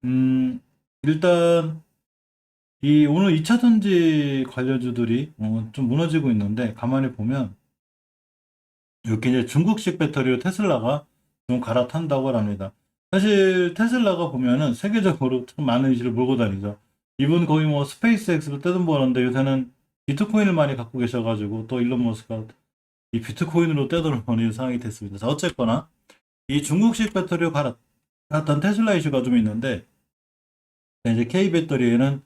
음, 일단 이 오늘 2차전지 관련주들이 좀 무너지고 있는데 가만히 보면 이렇게 이제 중국식 배터리로 테슬라가 좀 갈아탄다고 합니다. 사실 테슬라가 보면은 세계적으로 참 많은 이슈를 몰고 다니죠. 이분 거의 뭐 스페이스X로 떼돈 버는데 요새는 비트코인을 많이 갖고 계셔가지고 또 일론 머스크가 이 비트코인으로 떼돈을 버는 상황이 됐습니다. 자, 어쨌거나 이 중국식 배터리로 갈아탄 테슬라 이슈가 좀 있는데 이제 K 배터리에는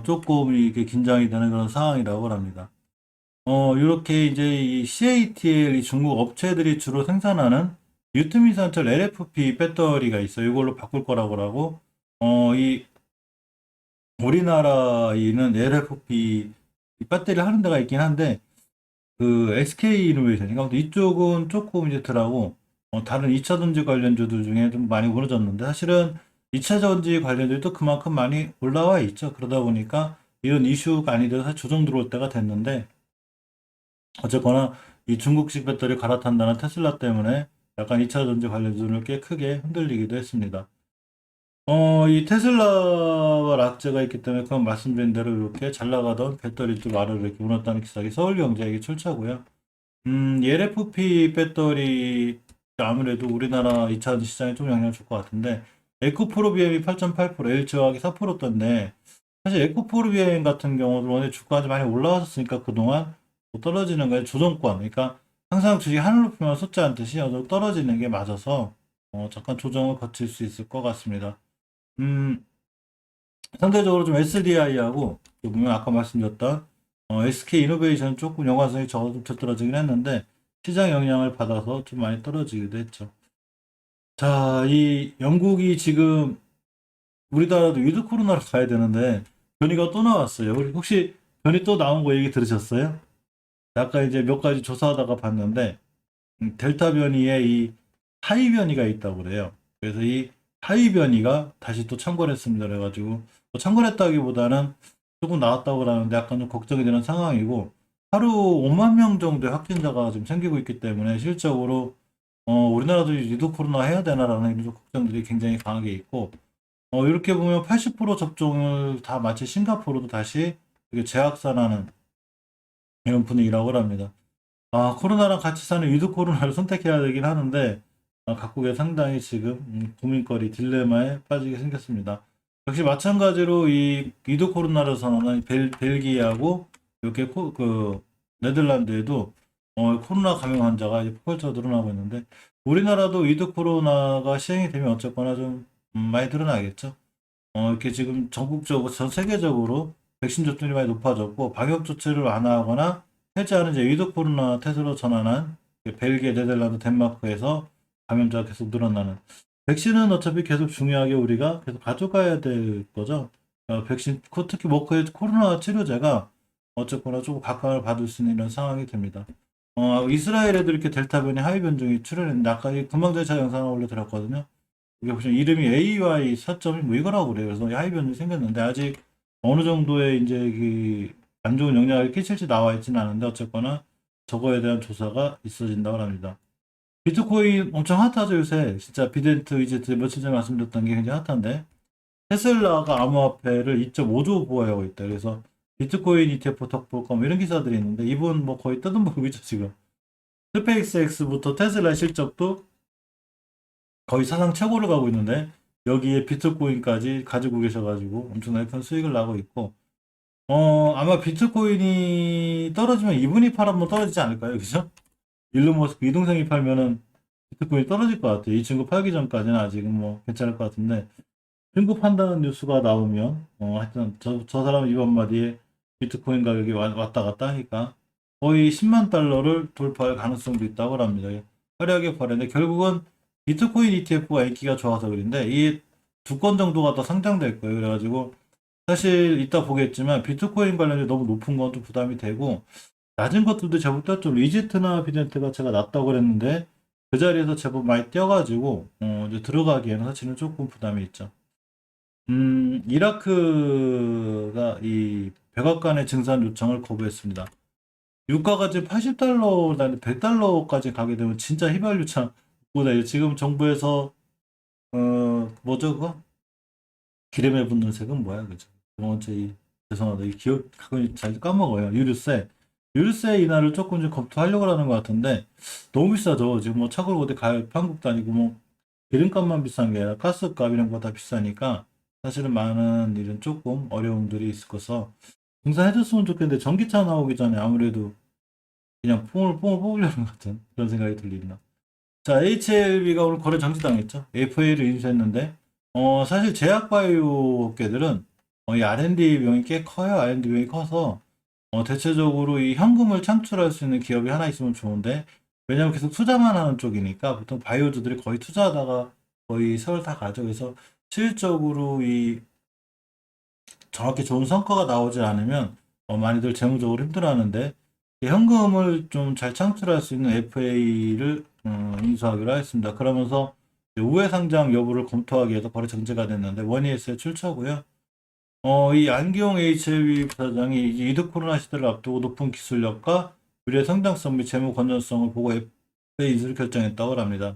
조금 이게 긴장이 되는 그런 상황이라고 합니다. 이렇게 이제 이 CATL 이 중국 업체들이 주로 생산하는 유트민산철 LFP 배터리가 있어요. 이걸로 바꿀 거라고 하고, 이 우리나라에는 LFP 이 배터리를 하는 데가 있긴 한데, 그 SK 이노베이션인가? 근데 이쪽은 조금 이제 덜하고, 다른 2차 전지 관련주들 중에 좀 많이 무너졌는데, 사실은 2차 전지 관련주도 그만큼 많이 올라와 있죠. 그러다 보니까 이런 이슈가 아니더라도 조정 들어올 때가 됐는데, 어쨌거나 이 중국식 배터리 갈아탄다는 테슬라 때문에 약간 2차 전지 관련주를 꽤 크게 흔들리기도 했습니다. 이 테슬라와 락제가 있기 때문에 그건 말씀드린 대로 이렇게 잘 나가던 배터리 쪽 아래로 이렇게 무너졌다는 기사가 서울경제에게 출처고요. LFP 배터리 아무래도 우리나라 2차 전지 시장에 좀 영향을 줄 것 같은데 에코프로비엠이 8.8%, LG화학이 4%던데 사실 에코프로비엠 같은 경우도 원래 주가가 좀 많이 올라왔었으니까 그동안 뭐 떨어지는 거에 조정권 그러니까 항상 주식 하늘 높이만 솟지 않듯이 떨어지는 게 맞아서 잠깐 조정을 거칠 수 있을 것 같습니다. 음, 상대적으로 좀 SDI하고 보면 아까 말씀드렸던 SK 이노베이션 조금 연관성이 적어도 좀 떨어지긴 했는데 시장 영향을 받아서 좀 많이 떨어지기도 했죠. 자, 이 영국이 지금 우리나라도 위드 코로나로 가야 되는데 변이가 또 나왔어요. 우리 혹시 변이 또 나온 거 얘기 들으셨어요? 아까 이제 몇 가지 조사하다가 봤는데 델타 변이에 이 하이 변이가 있다고 그래요. 그래서 이 하이 변이가 다시 또 창궐했습니다. 그래가지고 뭐 창궐했다기보다는 조금 나왔다고 그러는데 약간 좀 걱정이 되는 상황이고 하루 5만 명 정도의 확진자가 지금 생기고 있기 때문에 실적으로 우리나라도 유독 코로나 해야 되나라는 이런 걱정들이 굉장히 강하게 있고 이렇게 보면 80% 접종을 다 마치 싱가포르도 다시 이렇게 재확산하는 이런 분위기라고 합니다. 코로나랑 같이 사는 위드 코로나를 선택해야 되긴 하는데, 각국에 상당히 지금 고민거리, 딜레마에 빠지게 생겼습니다. 역시 마찬가지로 이 위드 코로나를 선언한 벨기에하고 이렇게 네덜란드에도 코로나 감염 환자가 이제 폭발적으로 늘어나고 있는데, 우리나라도 위드 코로나가 시행이 되면 어쨌거나 좀 많이 늘어나겠죠. 이렇게 지금 전국적으로, 전 세계적으로 백신 접종이 많이 높아졌고, 방역 조치를 완화하거나 해제하는 이제 위드 코로나 태세로 전환한 벨기에, 네덜란드, 덴마크에서 감염자가 계속 늘어나는. 백신은 어차피 계속 중요하게 우리가 계속 가져가야 될 거죠. 백신, 특히 뭐 코로나 치료제가 어쨌거나 조금 각광을 받을 수 있는 이런 상황이 됩니다. 이스라엘에도 이렇게 델타 변이 하위 변종이 출현했는데, 아까 이 금방제차 영상을 올려드렸거든요. 이게 보시면 이름이 AY 4.1 뭐 이거라고 그래요. 그래서 하위 변종이 생겼는데, 아직 어느 정도의 이제 안 좋은 영향을 끼칠지 나와 있지는 않은데, 어쨌거나 저거에 대한 조사가 있어진다고 합니다. 비트코인 엄청 핫하죠, 요새. 진짜 비덴트 이제 며칠 전에 말씀드렸던 게 굉장히 핫한데, 테슬라가 암호화폐를 2.5조 보유하고 있다. 그래서 비트코인 ETF 덕볼까 뭐 이런 기사들이 있는데, 이분 뭐 거의 뜯어보고 있죠, 지금. 스페이스X부터 테슬라 실적도 거의 사상 최고를 가고 있는데, 여기에 비트코인까지 가지고 계셔가지고 엄청나게 큰 수익을 나고 있고, 아마 비트코인이 떨어지면 이분이 팔으면 떨어지지 않을까요? 그죠? 일론 머스크 이동생이 팔면은 비트코인이 떨어질 것 같아요. 이 친구 팔기 전까지는 아직은 뭐 괜찮을 것 같은데, 신고 판다는 뉴스가 나오면, 하여튼 저 사람 이번 마디에 비트코인 가격이 왔다 갔다 하니까 거의 10만 달러를 돌파할 가능성도 있다고 합니다. 화려하게 벌였는데 결국은 비트코인 ETF가 인기가 좋아서 그런데 이 두 건 정도가 더 상장될 거예요. 그래가지고 사실 이따 보겠지만 비트코인 관련이 너무 높은 건 좀 부담이 되고 낮은 것들도 제법 뛰었죠. 리지트나 비덴트가 제가 낮다고 그랬는데 그 자리에서 제법 많이 뛰어가지고 이제 들어가기에는 사실은 조금 부담이 있죠. 이라크가 이 백악관의 증산 요청을 거부했습니다. 유가가 지금 80달러, 100달러까지 가게 되면 진짜 휘발유차 보다 지금 정부에서 뭐죠 그거? 기름에 붙는 색은 뭐야, 그죠? 두 번째, 죄송하다. 이 기억, 가끔 잘 까먹어요. 유류세. 유류세 인하를 조금 좀 검토하려고 하는 것 같은데, 너무 비싸죠. 지금 뭐 차고로 어디 갈 한국도 아니고, 뭐, 기름값만 비싼 게 아니라 가스값 이런 거 다 비싸니까, 사실은 많은 일은 조금 어려움들이 있을 거서, 공사해줬으면 좋겠는데, 전기차 나오기 전에 아무래도 그냥 뽕을 뽑으려는 것 같은 그런 생각이 들립니다. 자, HLB가 오늘 거래 정지당했죠. FA를 인수했는데, 사실 제약바이오 업계들은 이 R&D 비용이 꽤 커요. R&D 비용이 커서 대체적으로 이 현금을 창출할 수 있는 기업이 하나 있으면 좋은데, 왜냐면 계속 투자만 하는 쪽이니까 보통 바이오주들이 거의 투자하다가 거의 세월 다 가죠. 그래서 실질적으로 이 정확히 좋은 성과가 나오지 않으면 많이들 재무적으로 힘들어하는데, 이 현금을 좀 잘 창출할 수 있는 FA를 인수하기로 했습니다. 그러면서 우회 상장 여부를 검토하기 위해서 거래 정지가 됐는데 원이에스에 출처고요. 이 안기용 HLB 부사장이 이제 위드 코로나 시대를 앞두고 높은 기술력과 미래 성장성 및 재무 건전성을 보고 FA 인수를 결정했다고 합니다.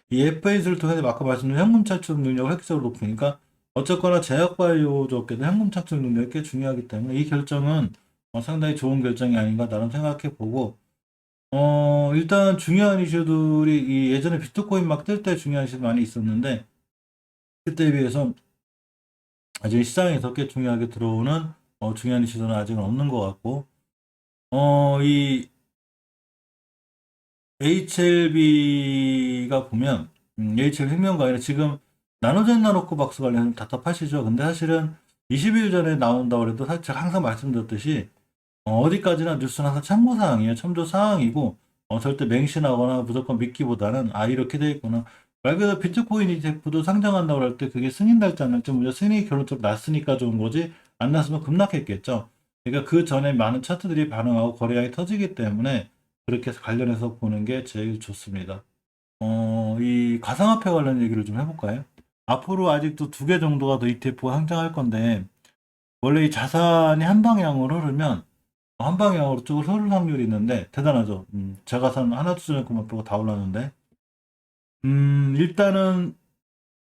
이 FA 인수를 통해서 아까 말씀드린 현금 창출 능력을 획기적으로 높으니까 어쨌거나 제약바이오 업계도 현금 창출 능력이 꽤 중요하기 때문에 이 결정은 상당히 좋은 결정이 아닌가 나름 생각해 보고, 일단 중요한 이슈들이 이 예전에 비트코인 막 뜰 때 중요한 이슈 많이 있었는데, 그때에 비해서 아직 시장에서 꽤 중요하게 들어오는 중요한 이슈들은 아직은 없는 것 같고, 이 HLB가 보면, HL 혁명가 아니라 지금 나노젠 나노코 박스 관련해서 답답하시죠? 근데 사실은 20일 전에 나온다고 해도 사실 항상 말씀드렸듯이 어디까지나 뉴스는 항상 참고사항이에요. 첨조사항이고, 절대 맹신하거나 무조건 믿기보다는, 이렇게 돼 있구나. 말 그대로 비트코인이 제프도 상장한다고 할 때 그게 승인 날짜 안 날짜 문제 승인이 결론적으로 났으니까 좋은 거지, 안 났으면 급락했겠죠. 그러니까 그 전에 많은 차트들이 반응하고 거래량이 터지기 때문에 그렇게 해서 관련해서 보는 게 제일 좋습니다. 이 가상화폐 관련 얘기를 좀 해볼까요? 앞으로 아직도 2개 정도가 더 ETF가 상장할 건데, 원래 이 자산이 한 방향으로 흐르면 한 방향으로 쭉 흐를 확률이 있는데 대단하죠. 제가 산 하나투자증권 빼고 다 올랐는데, 일단은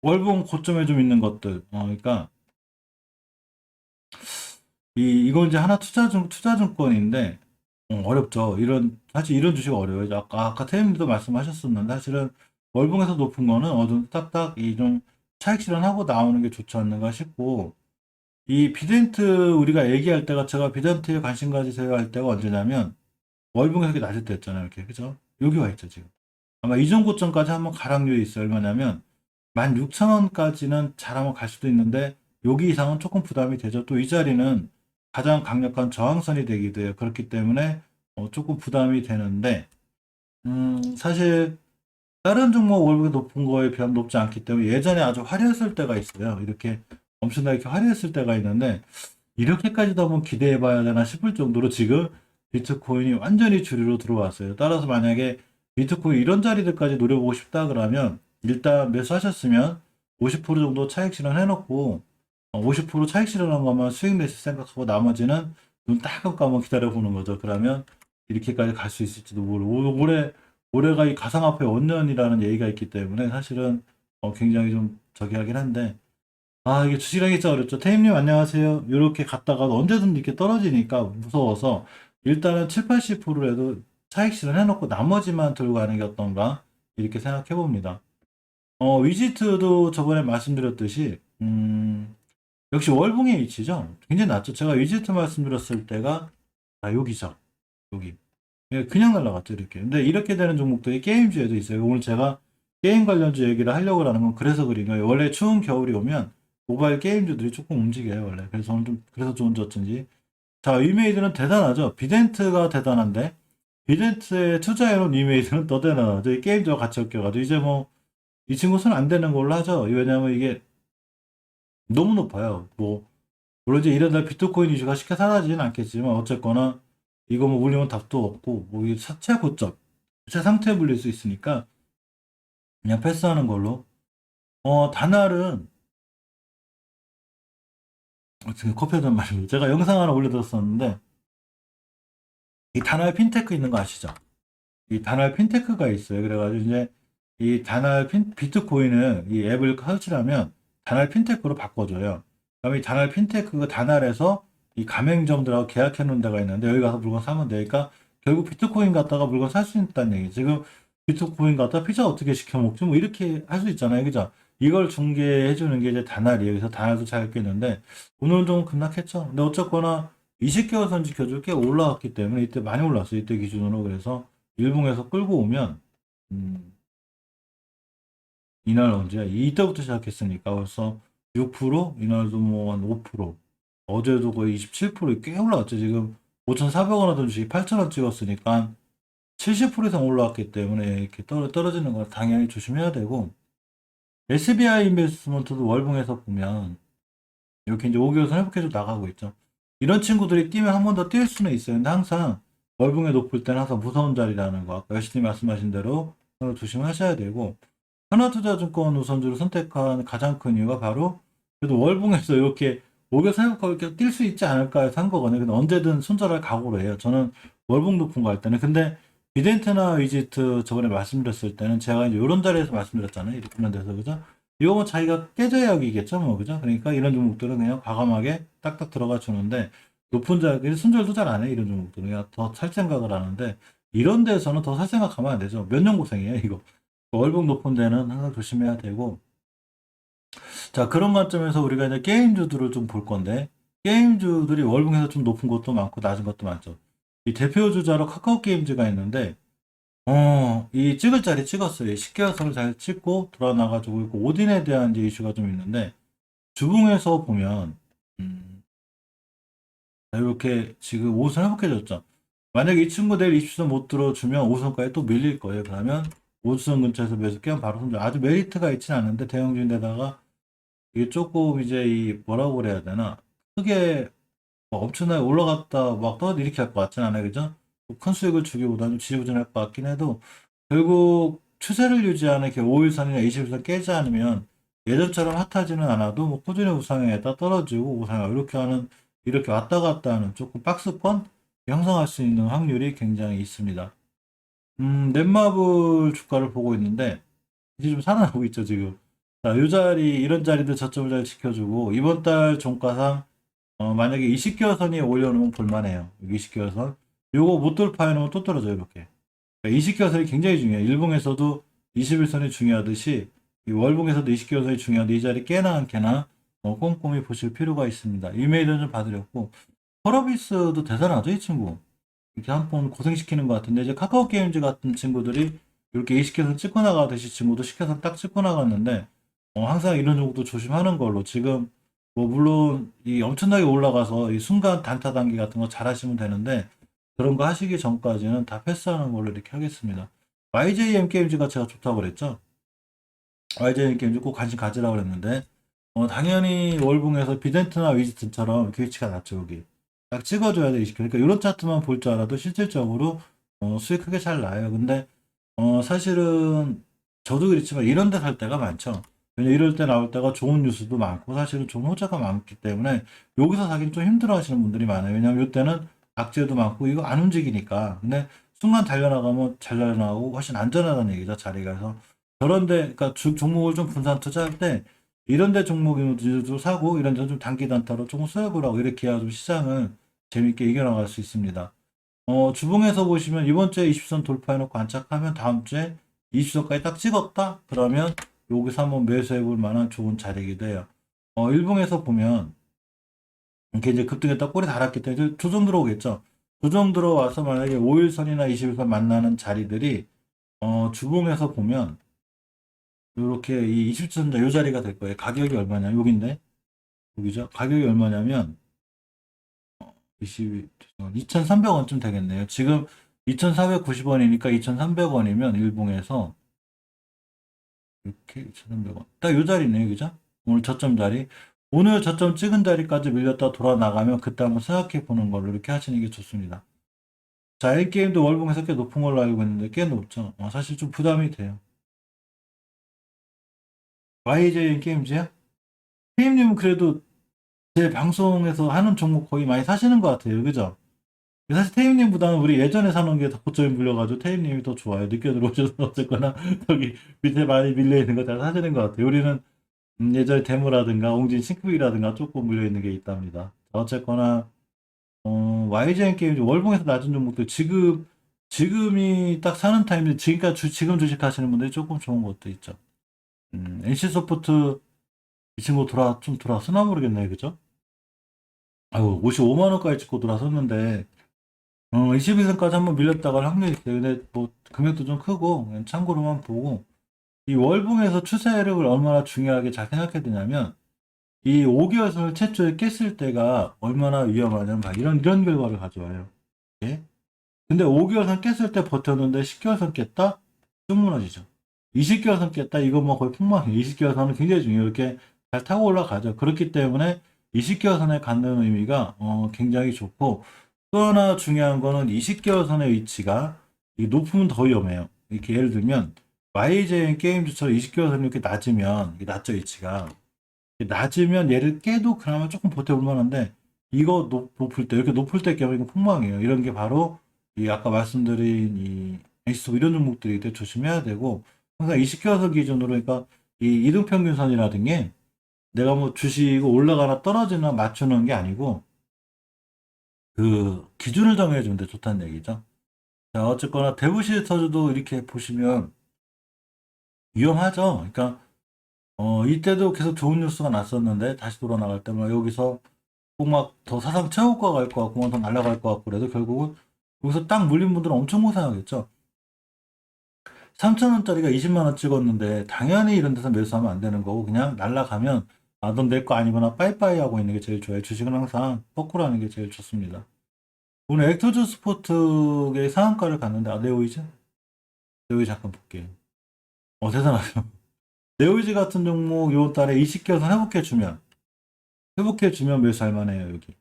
월봉 고점에 좀 있는 것들, 그러니까 이건 이제 투자증권인데 어렵죠. 사실 이런 주식 어려워요. 아까 태님도 말씀하셨었는데, 사실은 월봉에서 높은 거는 어느 딱딱 이 좀 차익 실현하고 나오는 게 좋지 않는가 싶고, 이 비덴트 우리가 얘기할 때가, 제가 비덴트에 관심 가지세요 할 때가 언제냐면 월봉에서 이렇게 낮을 때였잖아요. 이렇게, 그죠? 여기 와 있죠, 지금. 아마 이전 고점까지 한번 가락률이 있어요. 얼마냐면 16,000원까지는 잘하면 갈 수도 있는데, 여기 이상은 조금 부담이 되죠. 또 이 자리는 가장 강력한 저항선이 되기도 해요. 그렇기 때문에 조금 부담이 되는데, 사실 다른 종목 월급이 높은 거에 비하면 높지 않기 때문에 예전에 아주 화려했을 때가 있어요. 이렇게 엄청나게 화려했을 때가 있는데, 이렇게까지도 한번 기대해 봐야 되나 싶을 정도로 지금 비트코인이 완전히 주류로 들어왔어요. 따라서 만약에 비트코인 이런 자리들까지 노려보고 싶다 그러면, 일단 매수하셨으면 50% 정도 차익 실현해놓고, 50% 차익 실현한 것만 수익 내실 생각하고 나머지는 눈 딱 감고 한번 기다려보는 거죠. 그러면 이렇게까지 갈 수 있을지도 모르고, 올해가 이 가상화폐 원년이라는 얘기가 있기 때문에 사실은 굉장히 좀 저기 하긴 한데, 이게 주식이라기 진짜 어렵죠. 태임님 안녕하세요. 이렇게 갔다가 언제든 이렇게 떨어지니까 무서워서 일단은 7, 80%라도 차익 실현해놓고 나머지만 들고 가는 게 어떤가 이렇게 생각해 봅니다. 위지트도 저번에 말씀드렸듯이 역시 월봉의 위치죠. 굉장히 낮죠. 제가 위지트 말씀드렸을 때가 여기죠. 여기. 예, 그냥 날라갔죠, 이렇게. 근데 이렇게 되는 종목들이 게임주에도 있어요. 오늘 제가 게임 관련주 얘기를 하려고 하는 건 그래서 그린 거예요. 원래 추운 겨울이 오면 모바일 게임주들이 조금 움직여요, 원래. 그래서 오늘 좀, 그래서 좋은지 어쩐지. 자, 위메이드는 대단하죠. 비덴트가 대단한데, 비덴트에 투자해놓은 위메이드는 더 대단하죠. 이 게임주와 같이 엮여가지고, 이제 뭐, 이 친구 손 안 되는 걸로 하죠. 왜냐면 이게 너무 높아요. 뭐, 물론 이제 이런 날 비트코인 이슈가 쉽게 사라지진 않겠지만, 어쨌거나, 이거 뭐 울리면 답도 없고, 뭐, 이 최고점, 최상태 불릴 수 있으니까, 그냥 패스하는 걸로. 다날은, 지금 커피 한잔 마시고, 제가 영상 하나 올려드렸었는데, 이 다날 핀테크 있는 거 아시죠? 이 다날 핀테크가 있어요. 그래가지고 이제, 이 다날 비트코인을 이 앱을 설치하면, 단알 핀테크로 바꿔줘요. 그다음에 이 단알 핀테크가 단알에서 이 가맹점들하고 계약해 놓은 데가 있는데 여기 가서 물건 사면 되니까 결국 비트코인 갖다가 물건 살 수 있다는 얘기. 지금 비트코인 갖다 피자 어떻게 시켜 먹지? 뭐 이렇게 할 수 있잖아요. 그죠? 이걸 중개해 주는 게 이제 단알이에요. 그래서 단알도 잘 깼는데 오늘은 좀 급락했죠. 근데 어쨌거나 20개월 선 지켜줄 게 올라왔기 때문에 이때 많이 올랐어요. 이때 기준으로. 그래서 일봉에서 끌고 오면 음, 이날 언제야? 이때부터 시작했으니까 벌써 6%? 이날도 뭐 한 5%. 어제도 거의 27%꽤 올라왔죠. 지금 5,400원 하던 주식 8,000원 찍었으니까 70% 이상 올라왔기 때문에 이렇게 떨어지는 거 당연히 조심해야 되고 SBI 인베스트먼트도 월봉에서 보면 이렇게 이제 5개월 선 회복해서 나가고 있죠. 이런 친구들이 뛰면 한 번 더 뛸 수는 있어요. 근데 항상 월봉에 높을 때는 항상 무서운 자리라는 거 아까 열심히 말씀하신 대로 조심하셔야 되고 하나투자증권 우선주를 선택한 가장 큰 이유가 바로 그래도 월봉에서 이렇게 5개월 선 회복하고 이렇게 뛸 수 있지 않을까 해서 한 거거든요. 근데 언제든 손절할 각오로 해요. 저는 월봉 높은 거 할 때는. 근데 비덴트나 위지트 저번에 말씀드렸을 때는 제가 이제 이런 자리에서 말씀드렸잖아요. 이렇게 하는 데서 그죠? 이거 뭐 자기가 깨져야 여기겠죠, 뭐 그죠? 그러니까 이런 종목들은 그냥 과감하게 딱딱 들어가 주는데 높은 자리 손절도 잘 안 해. 이런 종목들은 그냥 더 살 생각을 하는데 이런 데서는 더 살 생각하면 안 되죠. 몇 년 고생이에요, 이거. 월봉 높은 데는 항상 조심해야 되고 자 그런 관점에서 우리가 이제 게임주들을 좀 볼 건데 게임주들이 월봉에서 좀 높은 것도 많고 낮은 것도 많죠. 이 대표 주자로 카카오 게임즈가 있는데 이 찍을 자리 찍었어요. 10개월 선을 잘 찍고 돌아나가지고 있고 오딘에 대한 이제 이슈가 좀 있는데 주봉에서 보면 이렇게 지금 5선 회복해졌죠. 만약에 이 친구 내일 20선 못 들어주면 5선까지 또 밀릴 거예요. 그러면 5선 근처에서 매수 깨면 바로 손절. 아주 메리트가 있지는 않은데 대형주인데다가 이게 조금 이제 이 뭐라고 그래야 되나 크게 뭐 엄청나게 올라갔다 막 떨어져 이렇게 할 것 같지는 않아요. 그죠? 큰 수익을 주기보다는 좀 지지부진할 것 같긴 해도 결국 추세를 유지하는 이렇게 5일선이나 20일선 깨지 않으면 예전처럼 핫하지는 않아도 뭐 꾸준히 우상향했다 떨어지고 우상향 이렇게 하는 이렇게 왔다 갔다 하는 조금 박스권 형성할 수 있는 확률이 굉장히 있습니다. 넷마블 주가를 보고 있는데 이제 좀 살아나고 있죠 지금. 자, 이 자리 이런 자리들 저점을 잘 지켜주고 이번 달 종가상 만약에 20개월 선이 올려놓으면 볼만해요. 여기 20개월 선. 요거 못 돌파해놓으면 또 떨어져요 이렇게. 20개월선이 굉장히 중요해요. 일봉에서도 21선이 중요하듯이 이 월봉에서도 20개월선이 중요한데 이 자리 깨나 안 깨나 꼼꼼히 보실 필요가 있습니다. 이메일은 좀 봐드렸고 펄어비스도 대단하죠 이 친구. 이렇게 한 번 고생시키는 것 같은데 이제 카카오 게임즈 같은 친구들이 이렇게 20개선 찍고 나가듯이 친구도 시켜서 딱 찍고 나갔는데 항상 이런 정도 조심하는 걸로 지금 뭐 물론 이 엄청나게 올라가서 이 순간 단타 단기 같은 거 잘 하시면 되는데 그런 거 하시기 전까지는 다 패스하는 걸로 이렇게 하겠습니다. YJM 게임즈가 제가 좋다고 그랬죠? YJM 게임즈 꼭 관심 가지라고 그랬는데, 당연히 월봉에서 비덴트나 위즈튼처럼 위치가 낮죠, 여기. 딱 찍어줘야 돼, 그러니까 이런 차트만 볼 줄 알아도 실질적으로 수익 크게 잘 나요. 근데, 사실은 저도 그렇지만 이런 데 살 때가 많죠. 왜냐 이럴 때 나올 때가 좋은 뉴스도 많고 사실은 좋은 호재가 많기 때문에 여기서 사긴 좀 힘들어 하시는 분들이 많아요. 왜냐면 이때는 악재도 많고 이거 안 움직이니까. 근데 순간 달려나가면 잘 달려나가고 훨씬 안전하다는 얘기죠. 자리가. 그래서 저런데 그러니까 종목을 좀 분산 투자할 때 이런데 종목도 사고 이런데 좀 단기 단타로 조금 수익을 하고 이렇게 해야 좀 시장을 재밌게 이겨나갈 수 있습니다. 주봉에서 보시면 이번 주에 20선 돌파해놓고 안착하면 다음 주에 20선까지 딱 찍었다? 그러면 여기서 한번 매수해 볼 만한 좋은 자리이기도 해요. 일봉에서 보면 이렇게 이제 급등했다 꼬리 달았기 때문에 조정 들어오겠죠. 조정 들어와서 만약에 5일선이나 20일선 만나는 자리들이 주봉에서 보면 이렇게 이 20선자 요 자리가 될 거예요. 가격이 얼마냐? 여기인데 여기죠. 가격이 얼마냐면 2,300원쯤 되겠네요. 지금 2,490원이니까 2,300원이면 일봉에서 이렇게 2,300원. 딱 요 자리네요. 그죠? 오늘 저점 자리. 오늘 저점 찍은 자리까지 밀렸다 돌아 나가면 그때 한번 생각해 보는 걸로 이렇게 하시는 게 좋습니다. 자, A게임도 월봉에서 꽤 높은 걸로 알고 있는데 꽤 높죠. 사실 좀 부담이 돼요. YJ 게임즈야? 테임님은 그래도 제 방송에서 하는 종목 거의 많이 사시는 것 같아요. 그죠? 사실 태임님보다는 우리 예전에 사놓은 게 더 고점이 물려가지고 태임님이 더 좋아요. 늦게 들어오셔서 어쨌거나 여기 밑에 많이 밀려있는 거 다 사시는 것 같아요. 우리는 예전에 데모라든가 옹진 싱크빅이라든가 조금 물려있는 게 있답니다. 어쨌거나 YGN 게임 월봉에서 낮은 종목들 지금이 딱 사는 타임인데 지금 주식하시는 분들이 조금 좋은 것도 있죠. NC소프트 이 친구 좀 돌아서나 모르겠네, 그죠? 아유, 55만 원까지 찍고 돌아섰는데 21선까지 한번 밀렸다가 할 확률이 있어요. 근데 뭐 금액도 좀 크고 그냥 참고로만 보고 이 월봉에서 추세력을 얼마나 중요하게 잘 생각해야 되냐면 이 5개월선을 최초에 깼을 때가 얼마나 위험하냐면 이런 결과를 가져와요. 예? 근데 5개월선 깼을 때 버텼는데 10개월선 깼다? 쭉 무너지죠. 20개월선 깼다? 이거 뭐 거의 폭망이에요. 20개월선은 굉장히 중요해요. 이렇게 잘 타고 올라가죠. 그렇기 때문에 20개월선에 갖는 의미가 굉장히 좋고 또 하나 중요한 거는 20개월선의 위치가 이게 높으면 더 위험해요. 이렇게 예를 들면 YJN 게임즈처럼 20개월선이 이렇게 낮으면 이게 낮죠 위치가 낮으면 얘를 깨도 그나마 조금 버텨볼 만한데 이거 높을 때 이렇게 높을 때 깨면 이거 폭망이에요. 이런 게 바로 이 아까 말씀드린 이 에이스톱 이런 종목들이 되게 조심해야 되고 항상 20개월선 기준으로 그러니까 이 이동평균선이라든지 내가 뭐 주식이 올라가나 떨어지나 맞추는 게 아니고 그 기준을 정해주면 돼 좋다는 얘기죠. 자 어쨌거나 대부시터즈도 이렇게 보시면 위험하죠. 그러니까 이때도 계속 좋은 뉴스가 났었는데 다시 돌아 나갈 때마다 여기서 꼭 막 더 사상 최고가 갈 것 같고 더 날아갈 것 같고 그래도 결국은 여기서 딱 물린 분들은 엄청 고생하겠죠. 3,000원짜리가 20만 원 찍었는데 당연히 이런 데서 매수하면 안 되는 거고 그냥 날아가면 아, 넌 내 거 아니구나 빠이빠이 하고 있는 게 제일 좋아요. 주식은 항상 거꾸로 하는 게 제일 좋습니다. 오늘 액터즈 스포츠의 상한가를 갔는데 네오이즈? 네오이즈 잠깐 볼게요. 대단하죠. 네오이즈 같은 종목 요번 달에 20개선 회복해주면 매수할 만해요 여기.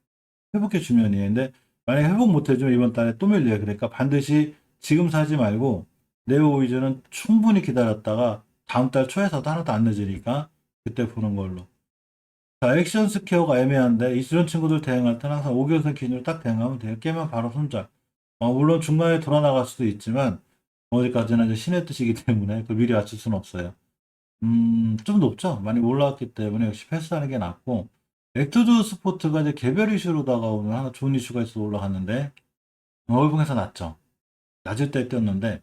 회복해주면이에요. 근데 만약에 회복 못해주면 이번 달에 또 밀려요. 그러니까 반드시 지금 사지 말고 네오이즈는 충분히 기다렸다가 다음 달 초에서도 하나도 안 늦으니까 그때 보는 걸로. 자, 액션 스퀘어가 애매한데 이런 친구들 대응할 때는 항상 5개월선 기준으로 딱 대응하면 돼요. 깨면 바로 손절. 물론 중간에 돌아 나갈 수도 있지만 어디까지나 이제 신의 뜻이기 때문에 그 미리 맞출 수는 없어요. 좀 높죠. 많이 올라왔기 때문에 역시 패스하는 게 낫고 액투드 스포츠가 이제 개별 이슈로다가 오늘 하나 좋은 이슈가 있어서 올라갔는데 월봉에서 낮죠. 낮을 때 뛰었는데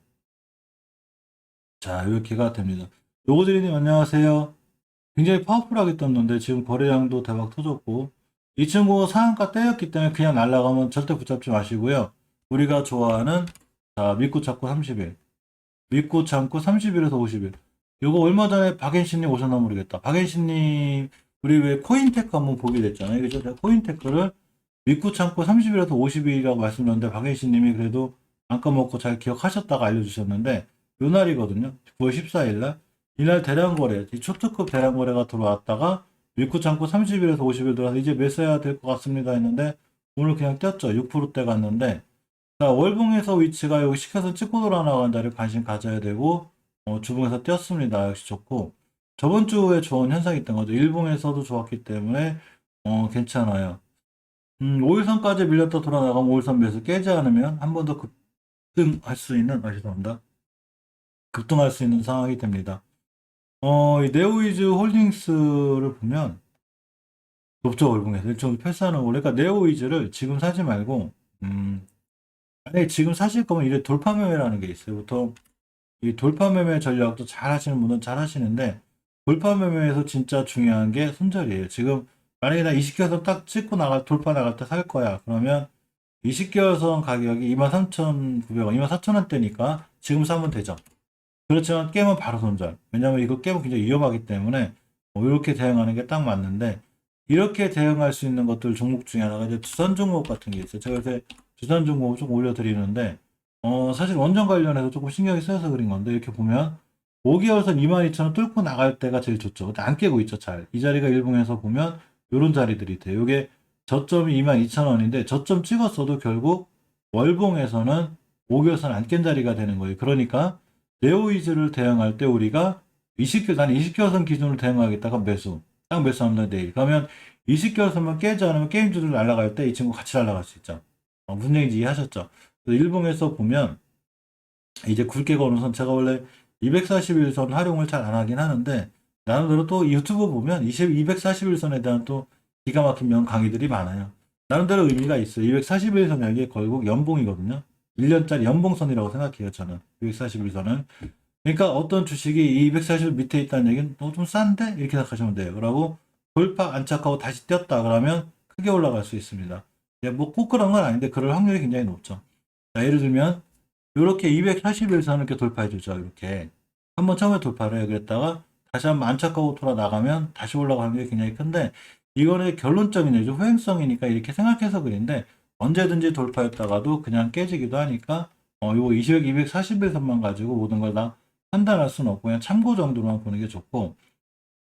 자 이렇게가 됩니다. 요거드리님 안녕하세요. 굉장히 파워풀하게 떴는데 지금 거래량도 대박 터졌고 이 친구 상한가 때였기 때문에 그냥 날아가면 절대 붙잡지 마시고요. 우리가 좋아하는 자 믿고 찾고 30일 믿고 참고 30일에서 50일 요거 얼마 전에 박앤신님 오셨나 모르겠다. 박앤신님 우리 왜 코인테크 한번 보게 됐잖아요. 그죠? 제가 코인테크를 믿고 참고 30일에서 50일이라고 말씀드렸는데 박앤신님이 그래도 안 까먹고 잘 기억하셨다가 알려주셨는데 요 날이거든요. 9월 14일 날 이날 대량 거래, 이 초특급 대량 거래가 들어왔다가 믿고 참고 30일에서 50일 들어와서 이제 매수해야 될 것 같습니다 했는데 오늘 그냥 뛰었죠. 6%대 갔는데 자, 월봉에서 위치가 여기 시켜서 찍고 돌아 나간 자리에 관심 가져야 되고 주봉에서 뛰었습니다. 역시 좋고 저번 주에 좋은 현상이 있던 거죠. 일봉에서도 좋았기 때문에 괜찮아요. 5일선까지 밀렸다 돌아 나가면 5일선 매수 깨지 않으면 한 번 더 급등할 수 있는 죄송합니다. 급등할 수 있는 상황이 됩니다. 이 네오이즈 홀딩스를 보면 높죠 월봉에서 일종의 패스하는 거 그러니까 네오이즈를 지금 사지 말고 만약에 지금 사실 거면 이래 돌파 매매라는 게 있어요. 보통 이 돌파 매매 전략도 잘 하시는 분은 잘 하시는데 돌파 매매에서 진짜 중요한 게 손절이에요. 지금 만약에 나 20개선 딱 찍고 돌파 나갈 때 살 거야. 그러면 20개선 가격이 23,900원, 24,000원대니까 지금 사면 되죠. 그렇지만 깨면 바로 손절. 왜냐면 이거 깨면 굉장히 위험하기 때문에 이렇게 대응하는 게 딱 맞는데 이렇게 대응할 수 있는 것들 종목 중에 하나가 이제 두산 종목 같은 게 있어요. 제가 요새 두산 종목을 좀 올려드리는데 사실 원전 관련해서 조금 신경이 쓰여서 그린 건데 이렇게 보면 5개월선 22,000원 뚫고 나갈 때가 제일 좋죠. 근데 안 깨고 있죠, 잘. 이 자리가 일봉에서 보면 이런 자리들이 돼요. 이게 저점이 22,000원인데 저점 찍었어도 결국 월봉에서는 5개월선 안 깬 자리가 되는 거예요. 그러니까 네오이즈를 대응할 때 우리가 20개월선 기준으로 대응하겠다가 매수. 딱 매수합니다, 내일. 그러면 20개월선만 깨지 않으면 게임주들 날아갈 때 이 친구 같이 날아갈 수 있죠. 무슨 얘기인지 이해하셨죠? 일봉에서 보면 이제 굵게 거는 선 제가 원래 241선 활용을 잘 안 하긴 하는데 나름대로 또 유튜브 보면 241선에 대한 또 기가 막힌 명 강의들이 많아요. 나름대로 의미가 있어요. 241선이 결국 연봉이거든요. 1년짜리 연봉선이라고 생각해요, 저는. 241선은. 그러니까 어떤 주식이 240 밑에 있다는 얘기는 좀 싼데? 이렇게 생각하시면 돼요. 그러고 돌파 안착하고 다시 뛰었다 그러면 크게 올라갈 수 있습니다. 뭐 꼭 그런 건 아닌데 그럴 확률이 굉장히 높죠. 자, 예를 들면 이렇게 241선을 이렇게 돌파해 주죠. 이렇게 한번 처음에 돌파를 해요. 그랬다가 다시 한번 안착하고 돌아 나가면 다시 올라가는 확률이 굉장히 큰데 이거는 결론적인 얘기죠. 후행성이니까 이렇게 생각해서 그런데 언제든지 돌파했다가도 그냥 깨지기도 하니까 요거 241선만 가지고 모든 걸 다 판단할 수는 없고 그냥 참고 정도로만 보는 게 좋고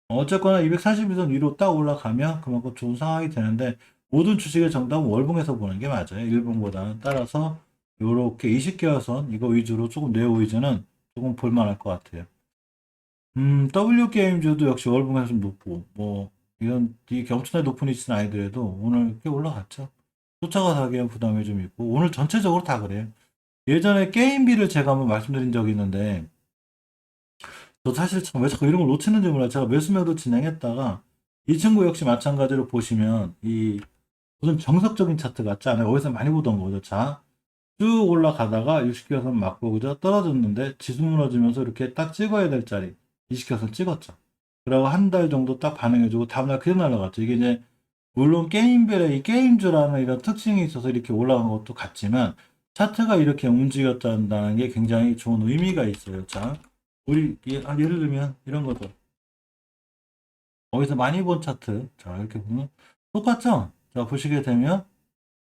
어쨌거나 241선 위로 딱 올라가면 그만큼 좋은 상황이 되는데 모든 주식의 정답은 월봉에서 보는 게 맞아요. 일봉보다는. 따라서 요렇게 20개화선 이거 위주로 조금 네오 위주는 조금 볼만할 것 같아요. W게임즈도 역시 월봉에서 좀 높고 뭐 이런 이게 엄청나게 높은 위치는 아니더라도 오늘 꽤 올라갔죠. 쫓아가서 하기엔 부담이 좀 있고 오늘 전체적으로 다 그래요. 예전에 게임비를 제가 한번 말씀드린 적이 있는데 저 사실 참 왜 자꾸 이런 걸 놓치는지 몰라요. 제가 매수매도 진행했다가 이 친구 역시 마찬가지로 보시면 이 무슨 정석적인 차트 같지 않아요? 어디서 많이 보던 거죠. 자, 쭉 올라가다가 60개선 맞고 그죠? 떨어졌는데 지수 무너지면서 이렇게 딱 찍어야 될 자리 20개선 찍었죠. 그리고 한 달 정도 딱 반응해주고 다음날 그냥 날라갔죠. 이게 이제 물론 게임별의 이 게임주라는 이런 특징이 있어서 이렇게 올라간 것도 같지만 차트가 이렇게 움직였다는 게 굉장히 좋은 의미가 있어요. 자, 우리 예를 들면 이런 거죠. 어디서 많이 본 차트. 자, 이렇게 보면 똑같죠? 자, 보시게 되면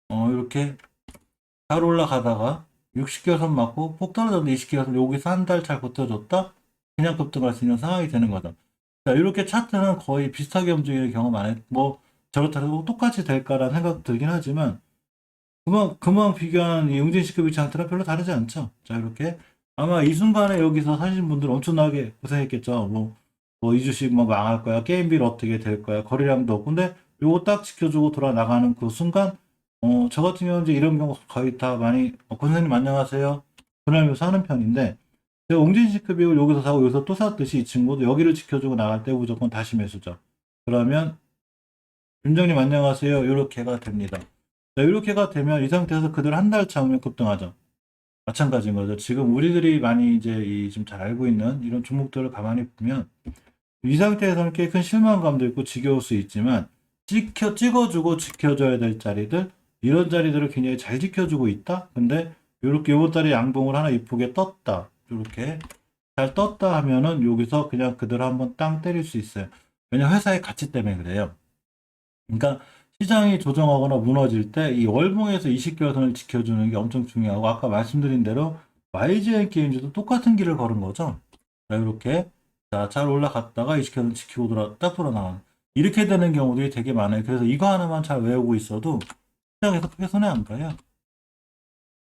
이렇게 잘 올라가다가 60개선 맞고 폭 떨어졌는데 20개선 여기서 한 달 잘 버텨줬다? 그냥 급등할 수 있는 상황이 되는 거다. 자, 이렇게 차트는 거의 비슷하게 움직이는 경우 많아요. 뭐 저렇다고 똑같이 될까라는 생각 들긴 하지만 그만 비교한 이 웅진시급의 장트랑 별로 다르지 않죠. 자, 이렇게 아마 이 순간에 여기서 사신 분들 엄청나게 고생했겠죠. 뭐 이 주식 뭐 망할 거야. 게임비를 어떻게 될 거야. 거래량도 없고. 근데 요거 딱 지켜주고 돌아 나가는 그 순간 저 같은 경우는 이제 이런 경우 거의 다 많이 권사님 안녕하세요. 그러면서 하는 편인데 제가 웅진시급을 여기서 사고 여기서 또 샀듯이 이 친구도 여기를 지켜주고 나갈 때 무조건 다시 매수죠. 그러면 윤정님 안녕하세요. 이렇게가 됩니다. 자, 이렇게가 되면 이 상태에서 그대로 한 달 참으면 급등하죠. 마찬가지인 거죠. 지금 우리들이 많이 이제 이 좀 잘 알고 있는 이런 종목들을 가만히 보면 이 상태에서는 꽤 큰 실망감도 있고 지겨울 수 있지만 찍어주고 지켜줘야 될 자리들 이런 자리들을 굉장히 잘 지켜주고 있다. 근데 이렇게 요번 달에 양봉을 하나 이쁘게 떴다. 이렇게 잘 떴다 하면은 여기서 그냥 그대로 한번 땅 때릴 수 있어요. 왜냐 회사의 가치 때문에 그래요. 그러니까 시장이 조정하거나 무너질 때 이 월봉에서 20개선을 지켜주는 게 엄청 중요하고 아까 말씀드린 대로 YGN 게임즈도 똑같은 길을 걸은 거죠. 자, 이렇게 잘 올라갔다가 20개선 지키고 딱 돌아 나가는 이렇게 되는 경우들이 되게 많아요. 그래서 이거 하나만 잘 외우고 있어도 시장에서 크게 손해 안 봐요.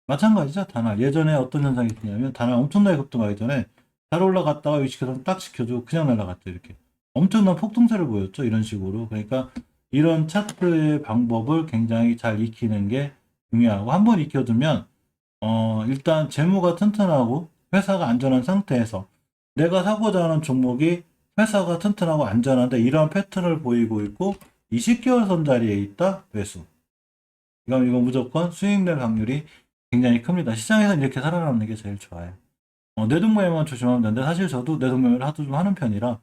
마찬가지죠. 다날 예전에 어떤 현상이 있냐면 다날 엄청나게 급등하기 전에 잘 올라갔다가 20개선 딱 지켜주고 그냥 날아갔죠. 이렇게 엄청난 폭등세를 보였죠. 이런 식으로 그러니까 이런 차트의 방법을 굉장히 잘 익히는 게 중요하고 한번 익혀두면 일단 재무가 튼튼하고 회사가 안전한 상태에서 내가 사고자 하는 종목이 회사가 튼튼하고 안전한데 이러한 패턴을 보이고 있고 20개월 선 자리에 있다 매수. 그럼 이거 무조건 수익 낼 확률이 굉장히 큽니다. 시장에서 이렇게 살아남는 게 제일 좋아요. 내동매매만 조심하면 되는데 사실 저도 내동매매를 하도 좀 하는 편이라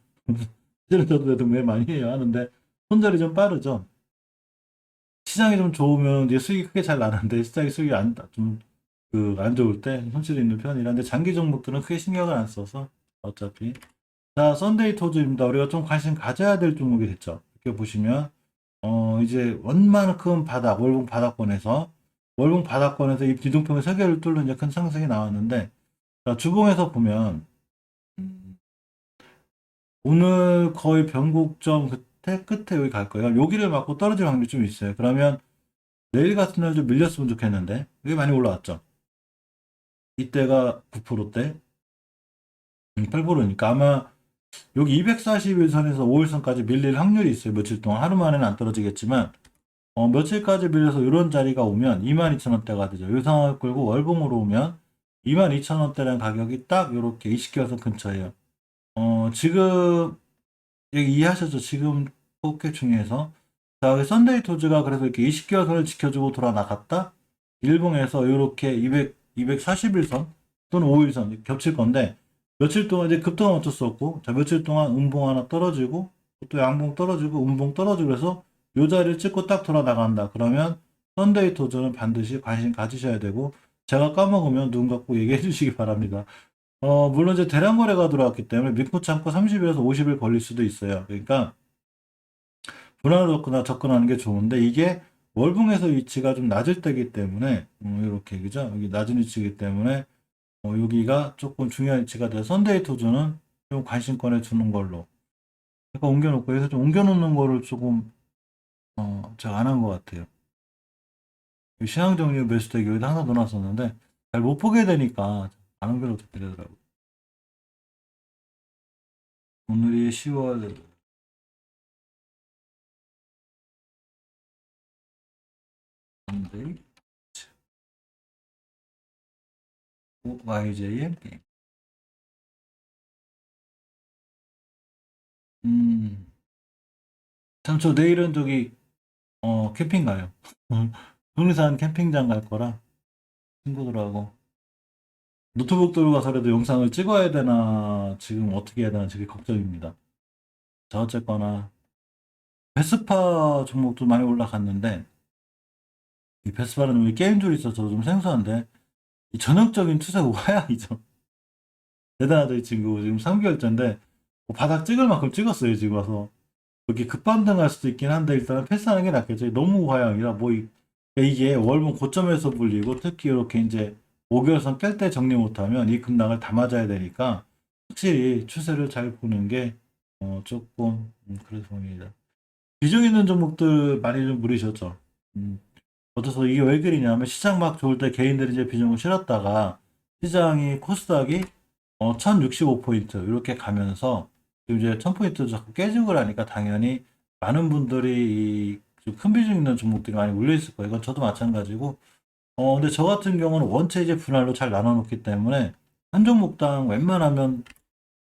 실은 저도 내동매매 많이 해요. 하는데 손절이 좀 빠르죠. 시장이 좀 좋으면 이제 수익이 크게 잘 나는데 시장이 수익이 안 좋을 때 손실이 있는 편이라는데 장기 종목들은 크게 신경을 안 써서 어차피 자 썬데이 토즈입니다. 우리가 좀 관심 가져야 될 종목이 됐죠. 이렇게 보시면 이제 원만큼 월봉 바닥권에서 이 비동평의 세계를 뚫는 이제 큰 상승이 나왔는데 자, 주봉에서 보면 오늘 거의 변곡점 끝에 여기 갈 거예요. 여기를 맞고 떨어질 확률이 좀 있어요. 그러면 내일 같은 날 좀 밀렸으면 좋겠는데 이게 많이 올라왔죠. 이때가 9%대 8%니까 아마 여기 241선에서 5일선까지 밀릴 확률이 있어요. 며칠 동안 하루 만에는 안 떨어지겠지만 며칠까지 밀려서 이런 자리가 오면 22,000원대가 되죠. 이 상황을 끌고 월봉으로 오면 22,000원대라는 가격이 딱 이렇게 20개선 근처예요. 지금 여기 이해하셨죠? 지금 포켓 중에서. 자, 여기 썬데이 토즈가 그래서 이렇게 20개월 선을 지켜주고 돌아 나갔다. 일봉에서 이렇게 241선 또는 5일선 겹칠 건데, 며칠 동안 이제 급등은 어쩔 수 없고, 자, 며칠 동안 음봉 하나 떨어지고, 또 양봉 떨어지고, 음봉 떨어지고, 그래서 요 자리를 찍고 딱 돌아 나간다. 그러면 썬데이 토즈는 반드시 관심 가지셔야 되고, 제가 까먹으면 눈 감고 얘기해 주시기 바랍니다. 물론 이제 대량 거래가 들어왔기 때문에 믿고 참고 30일에서 50일 걸릴 수도 있어요. 그러니까 분할로 접근하는 게 좋은데 이게 월봉에서 위치가 좀 낮을 때이기 때문에 이렇게 그죠? 여기 낮은 위치이기 때문에 여기가 조금 중요한 위치가 돼서 선데이 토주는 좀 관심권에 두는 걸로 약간 옮겨놓고 여기서 좀 옮겨놓는 거를 조금 제가 안 한 것 같아요. 시황정리 매수대기 여기다 항상 넣어놨었는데 잘 못 보게 되니까 안 옮겨놓게 되더라고요. 오늘이 10월 선데이 YJM 게임. 참, 저 내일은 저기, 캠핑 가요. 국리산 캠핑장 갈 거라, 친구들하고. 노트북 들고 가서라도 영상을 찍어야 되나, 지금 어떻게 해야 되나, 되게 걱정입니다. 자, 어쨌거나, 베스파 종목도 많이 올라갔는데, 이 베스파는 우리 게임줄이 있어서 좀 생소한데, 이 전형적인 투자 우하향이죠. 대단하죠, 이 친구. 지금 3개월째인데, 뭐 바닥 찍을 만큼 찍었어요, 지금 와서. 여기 급반등할 수도 있긴 한데 일단은 패스하는 게 낫겠죠. 너무 우하향이라 뭐 이게 월봉 고점에서 불리고 특히 이렇게 이제 5개월선 깰 때 정리 못하면 이 급락을 다 맞아야 되니까 확실히 추세를 잘 보는 게 조금 그래서 봅니다. 비중 있는 종목들 많이 좀 물으셨죠. 어떠서 이게 왜 그러냐면 시장 막 좋을 때 개인들이 이제 비중을 실었다가 시장이 코스닥이 1065포인트 이렇게 가면서 지금 이제 1000포인트 자꾸 깨지고 하니까 당연히 많은 분들이 큰 비중 있는 종목들이 많이 몰려 있을 거예요. 이건 저도 마찬가지고. 근데 저 같은 경우는 원체 이제 분할로 잘 나눠놓기 때문에 한 종목당 웬만하면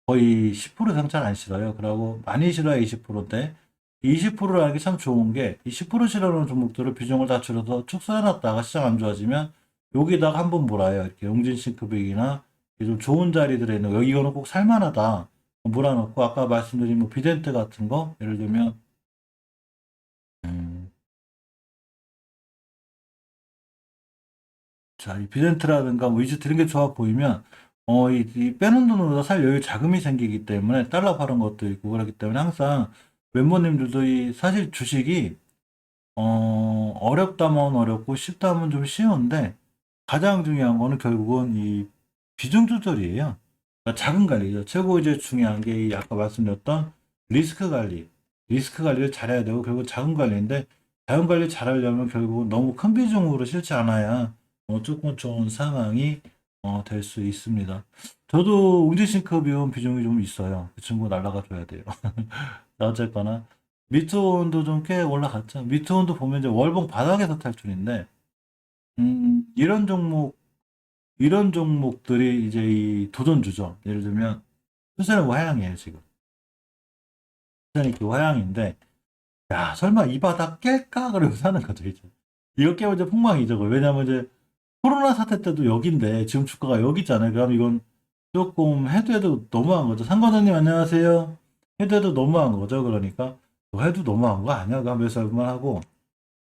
거의 10% 이상 잘 안 실어요. 그러고 많이 실어야 20%인데 20%를 하기 참 좋은 게 이 10% 실어놓은 종목들을 비중을 다 줄여서 쭉 써놨다가 시장 안 좋아지면 여기다가 한번 몰아요. 이렇게 용진싱크빅이나 좀 좋은 자리들에 있는 여기 이거는 꼭 살만하다 몰아놓고 아까 말씀드린 뭐 비덴트 같은 거 예를 들면 음, 자, 이 비덴트라든가 뭐 이즈 이런 게 좋아 보이면 이 빼는 돈으로 살 여유 자금이 생기기 때문에 달러 파는 것도 있고 그렇기 때문에 항상 멤버님들도 이 사실 주식이 어렵다면 어렵고 쉽다면 좀 쉬운데 가장 중요한 거는 결국은 이 비중 조절이에요. 그러니까 자금 관리죠. 최고 이제 중요한 게 이 아까 말씀드렸던 리스크 관리. 리스크 관리를 잘해야 되고 결국 자금 관리인데 자금 관리 잘하려면 결국은 너무 큰 비중으로 싫지 않아야 조금 좋은 상황이 될 수 있습니다. 저도 웅진싱크 비용이 좀 있어요. 그 친구 날라가 줘야 돼요. 어쨌거나 미투온도 좀 꽤 올라갔죠. 미투온도 보면 이제 월봉 바닥에서 탈출인데 이런 종목들이 이제 이 도전주죠. 예를 들면 수세는 뭐 하향이에요 지금. 수세는 이렇게 하향인데 야 설마 이 바닥 깰까 그러고 사는 거죠 이제. 이렇게 하면 이제 폭망이죠. 왜냐면 이제 코로나 사태 때도 여기인데 지금 주가가 여기 있잖아요. 그럼 이건 조금 해도 너무한 거죠. 상관자님 안녕하세요. 해도 너무한 거죠. 그러니까 해도 너무한 거 아니야. 그럼 몇 살만 하고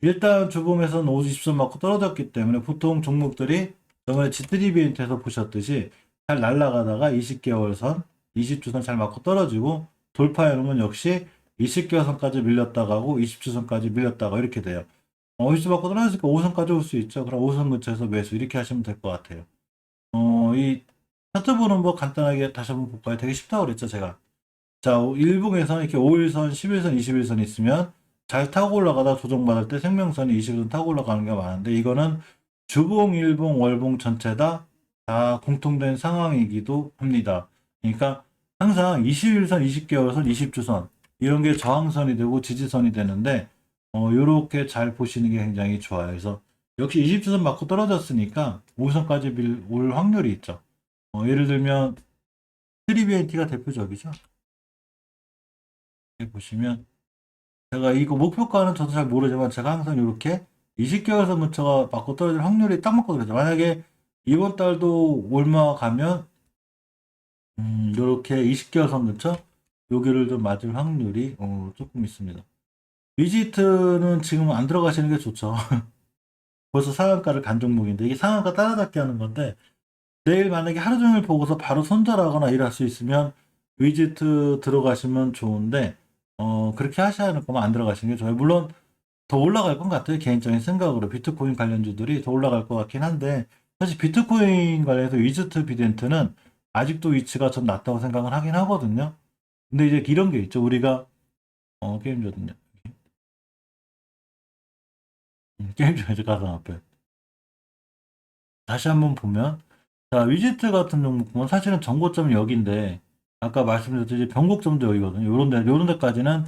일단 주봉에서는 50선 맞고 떨어졌기 때문에 보통 종목들이 저번에 지트리비엔트에서 보셨듯이 잘 날아가다가 20개월 선, 20주선 잘 맞고 떨어지고 돌파해놓으면 역시 20개월 선까지 밀렸다 가고 20주선까지 밀렸다가 이렇게 돼요. 50주 맞고 떨어지니까 5선까지 올 수 있죠. 그럼 5선 근처에서 매수 이렇게 하시면 될 것 같아요. 이 차트보는 뭐 간단하게 다시 한번 볼까요? 되게 쉽다고 그랬죠, 제가. 자, 일봉에서는 이렇게 5일선, 11선, 21선 있으면 잘 타고 올라가다 조정받을 때 생명선이 20선 타고 올라가는 게 많은데 이거는 주봉, 일봉, 월봉 전체 다 공통된 상황이기도 합니다. 그러니까 항상 21선, 20개월선, 20주선 이런 게 저항선이 되고 지지선이 되는데 요렇게 잘 보시는 게 굉장히 좋아요. 그래서 역시 20주선 맞고 떨어졌으니까 5선까지 올 확률이 있죠. 예를 들면 트리비엔티가 대표적이죠. 이렇게 보시면 제가 이거 목표가는 저도 잘 모르지만 제가 항상 이렇게 20개월선 근처가 맞고 떨어질 확률이 딱 맞고 그러죠. 만약에 이번 달도 얼마 가면 이렇게 20개월선 근처 여기를 좀 맞을 확률이 조금 있습니다. 위지트는 지금 안 들어가시는 게 좋죠. 벌써 상한가를 간 종목인데 이게 상한가 따라잡기 하는 건데 내일 만약에 하루 종일 보고서 바로 손절하거나 일할 수 있으면 위지트 들어가시면 좋은데 그렇게 하셔야 할 거면 안 들어가시는 게 좋아요. 물론 더 올라갈 것 같아요. 개인적인 생각으로 비트코인 관련주들이 더 올라갈 것 같긴 한데 사실 비트코인 관련해서 위즈트 비덴트는 아직도 위치가 좀 낮다고 생각을 하긴 하거든요. 근데 이제 이런 게 있죠. 우리가 게임주거든요. 게임주 이제 가상화폐 다시 한번 보면 자 위지트 같은 종목 보면 사실은 전고점이 여기인데 아까 말씀드렸듯이 변곡점도 여기거든요. 요런 데까지는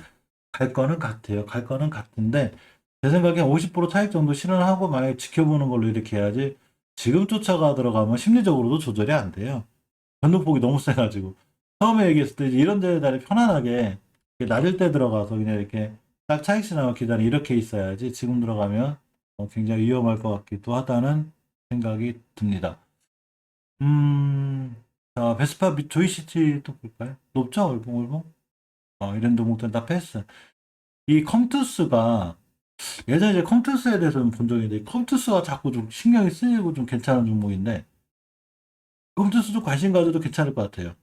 갈 거는 같아요. 갈 거는 같은데 제 생각에 50% 차익 정도 실현하고 만약에 지켜보는 걸로 이렇게 해야지 지금 쫓아가 들어가면 심리적으로도 조절이 안 돼요. 변동폭이 너무 세가지고 처음에 얘기했을 때 이제 이런 데에 다리 편안하게 이렇게 낮을 때 들어가서 그냥 이렇게 딱 차익 실현하고 기다리 이렇게 있어야지 지금 들어가면 굉장히 위험할 것 같기도 하다는 생각이 듭니다. 자 베스파 조이시티 또 볼까요? 높죠? 얼봉 이런 종목들은 다 패스. 이 컴투스가 예전에 이제 컴투스에 대해서는 본 적이 있는데 컴투스가 자꾸 좀 신경이 쓰이고 좀 괜찮은 종목인데 컴투스 좀 관심 가져도 괜찮을 것 같아요.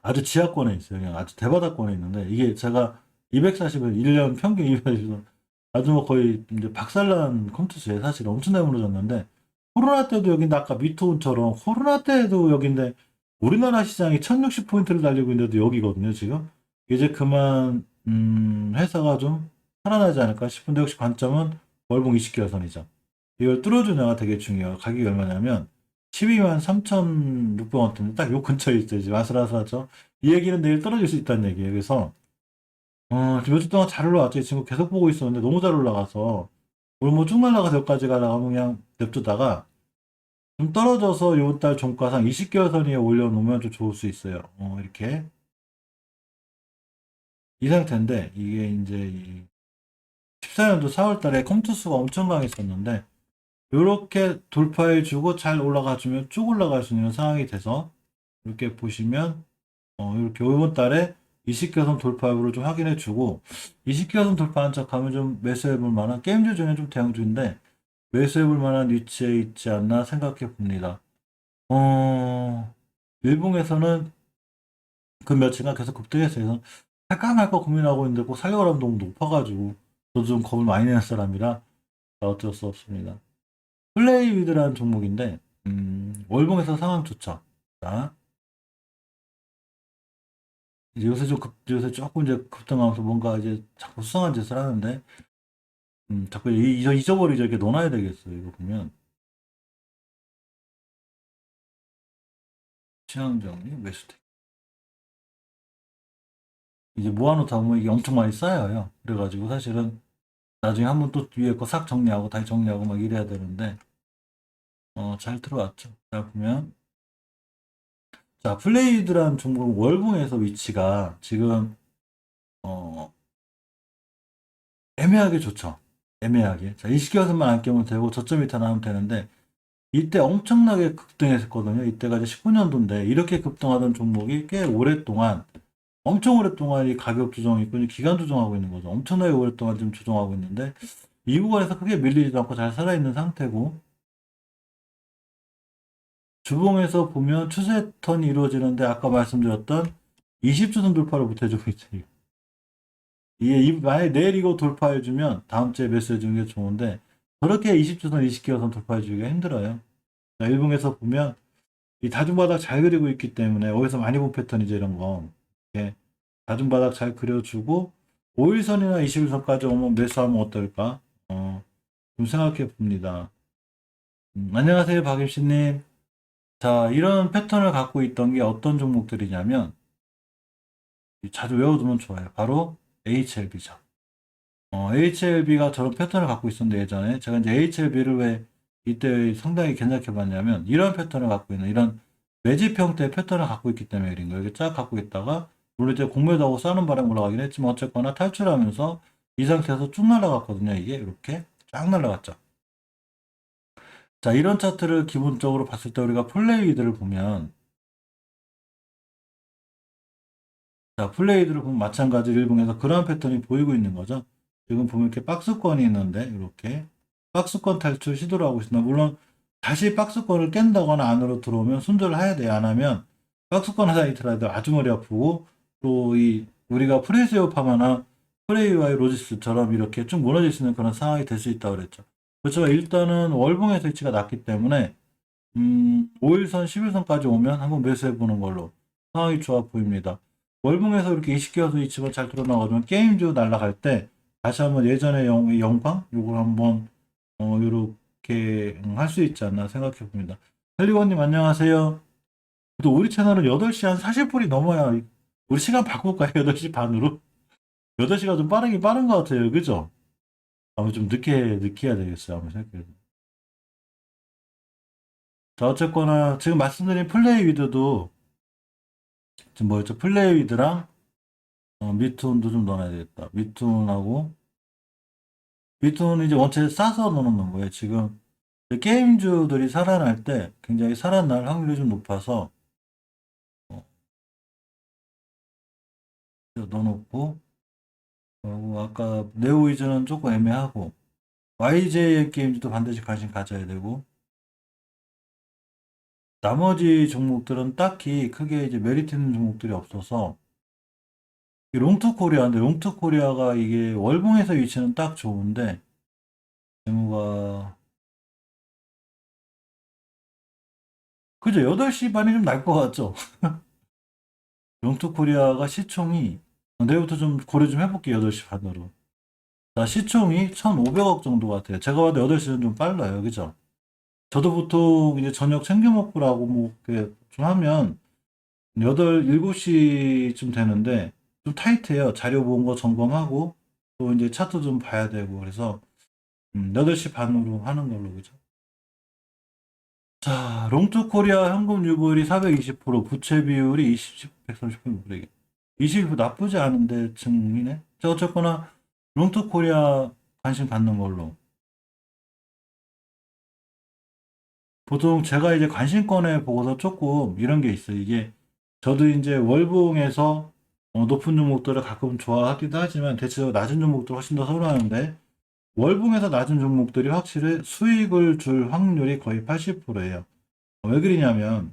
아주 지하권에 있어요. 그냥 아주 대바닥권에 있는데 이게 제가 240을 1년 평균 240을 아주 뭐 거의 이제 박살난 컴투스에 사실 엄청나게 무너졌는데 코로나 때도 여기인데 아까 미토운처럼 코로나 때도 여기인데 우리나라 시장이 1060포인트를 달리고 있는데도 여기거든요 지금 이제 그만 회사가 좀 살아나지 않을까 싶은데 역시 관점은 월봉 20개월선이죠. 이걸 뚫어주냐가 되게 중요해요. 가격이 얼마냐면 12만 3,600원대인데 딱 요 근처에 있어요. 지금 아슬아슬하죠. 이 얘기는 내일 떨어질 수 있다는 얘기예요. 그래서 지금 몇 주 동안 잘 올라왔죠. 이 친구 계속 보고 있었는데 너무 잘 올라가서 오늘 뭐 쭉 날라가서 여기까지 가다가 그냥 냅두다가 좀 떨어져서 요달 종가상 20개월 선 위에 올려놓으면 좀 좋을 수 있어요. 이렇게 이 상태인데 이게 이제 14년도 4월 달에 컴투스가 엄청 강했었는데 이렇게 돌파해주고 잘 올라가주면 쭉 올라갈 수 있는 상황이 돼서 이렇게 보시면 이렇게 이번 달에 20개선 돌파율을 좀 확인해주고 20개선 돌파한 척하면 좀 매수해볼 만한 게임주 중에 좀 대형주인데 매수해볼 만한 위치에 있지 않나 생각해 봅니다. 일봉에서는 그 며칠간 계속 급등했어요. 그래서 살까 말까 고민하고 있는데 꼭 살려고 하면 너무 높아가지고 저도 좀 겁을 많이 내는 사람이라 어쩔 수 없습니다. 플레이 위드라는 종목인데 월봉에서 상황 좋죠. 자, 이제 요새 조금 이제 급등하면서 뭔가 이제 자꾸 수상한 짓을 하는데 자꾸 잊어버리죠. 이렇게 넣어놔야 되겠어요. 이거 보면 시황정리 매수대 이제 모아놓다 보면 이게 엄청 많이 쌓여요. 그래가지고 사실은 나중에 한번 또 위에 거 싹 정리하고 다시 정리하고 막 이래야 되는데 잘 들어왔죠. 자 보면 자 플레이드라는 종목은 월봉에서 위치가 지금 어, 애매하게 좋죠. 애매하게. 자, 20개월선만 안 깨면 되고 저점 이탈 나오면 되는데 이때 엄청나게 급등했었거든요. 이때가 이제 19년도인데 이렇게 급등하던 종목이 꽤 오랫동안 엄청 오랫동안 이 가격 조정이 있고 기간 조정하고 있는 거죠. 엄청나게 오랫동안 지금 조정하고 있는데 이 구간에서 크게 밀리지도 않고 잘 살아있는 상태고 주봉에서 보면 추세 턴이 이루어지는데 아까 말씀드렸던 20주선 돌파를 못 해주고 있죠. 이게 만약에 내일 이거 돌파해주면 다음 주에 매수해주는 게 좋은데 저렇게 20주선 20개선 돌파해주기가 힘들어요. 일봉에서 보면 이 다중바닥 잘 그리고 있기 때문에 어디서 많이 본 패턴이죠 이런 거. 이렇게 다중바닥 잘 그려주고 5일선이나 21선까지 오면 매수하면 어떨까? 좀 생각해 봅니다. 안녕하세요 박임씨님. 자 이런 패턴을 갖고 있던 게 어떤 종목들이냐면 자주 외워두면 좋아요. 바로 HLB죠. HLB가 저런 패턴을 갖고 있었는데 예전에 제가 이제 HLB를 왜 이때 상당히 괜찮게 봤냐면 이런 패턴을 갖고 있는 이런 매집 형태의 패턴을 갖고 있기 때문에 그런 거예요. 이렇게 쫙 갖고 있다가 물론 이제 공매도하고 싸는 바람에 올라가긴 했지만 어쨌거나 탈출하면서 이 상태에서 쭉 날아갔거든요. 이게 이렇게 쫙 날아갔죠. 자, 이런 차트를 기본적으로 봤을 때 우리가 플레이들을 보면, 자, 플레이들을 보면 마찬가지로 일봉에서 그러한 패턴이 보이고 있는 거죠. 지금 보면 이렇게 박스권이 있는데 이렇게 박스권 탈출 시도를 하고 있습니다. 물론 다시 박스권을 깬다거나 안으로 들어오면 손절을 해야 돼요. 안 하면 박스권 하단이 들어도 아주 머리 아프고, 또 이 우리가 프레시오 파마나 프레이와의 로지스처럼 이렇게 쭉 무너질 수 있는 그런 상황이 될 수 있다고 그랬죠. 그렇지만 일단은 월봉에서 위치가 낮기 때문에 5일선, 11선까지 오면 한번 매수해 보는 걸로 상황이 좋아 보입니다. 월봉에서 이렇게 20개여서 위치가 잘 드러나가지고 게임주 날아갈 때 다시 한번 예전의 영광 요걸 한번 요렇게 할 수 있지 않나 생각해 봅니다. 헬리건님 안녕하세요. 또 우리 채널은 8시 한 40분이 넘어야 우리 시간 바꿀까요? 8시 반으로? 8시가 좀 빠르긴 빠른 것 같아요. 그죠? 아마 좀 늦게 해야 되겠어요. 아마 생각해도. 자, 어쨌거나 지금 말씀드린 플레이 위드도 지금 뭐였죠? 플레이 위드랑 미투온도 좀 넣어놔야 되겠다. 미투온은 이제 원체 싸서 넣어놓는 거예요. 지금 게임주들이 살아날 때 굉장히 살아날 확률이 좀 높아서 넣어놓고, 그리고 아까 네오위즈는 조금 애매하고 YJ 게임주도 반드시 관심 가져야 되고, 나머지 종목들은 딱히 크게 이제 메리트 있는 종목들이 없어서 롱투 코리아인데, 롱투 코리아가 이게 월봉에서 위치는 딱 좋은데 재무가 그죠? 8시 반이 좀 날 것 같죠? 롱투 코리아가 시총이, 내일부터 좀 고려 좀 해볼게요. 8시 반으로. 자, 시총이 1,500억 정도 같아요. 제가 봐도 8시는 좀 빨라요. 그죠? 저도 보통 이제 저녁 챙겨 먹으라고 뭐 이렇게 좀 하면 7시쯤 되는데 좀 타이트해요. 자료 본 거 점검하고 또 이제 차트 좀 봐야 되고, 그래서 8시 반으로 하는 걸로. 그죠? 자, 롱투 코리아 현금 유보율이 420%, 부채 비율이 130%, 20% 나쁘지 않은데 증이네. 자, 어쨌거나 롱투 코리아 관심 갖는 걸로. 보통 제가 이제 관심권에 보고서 조금 이런 게 있어요. 이게 저도 이제 월봉에서 높은 종목들을 가끔 좋아하기도 하지만 대체적으로 낮은 종목들 훨씬 더 선호하는데, 월봉에서 낮은 종목들이 확실히 수익을 줄 확률이 거의 80%예요. 왜 그러냐면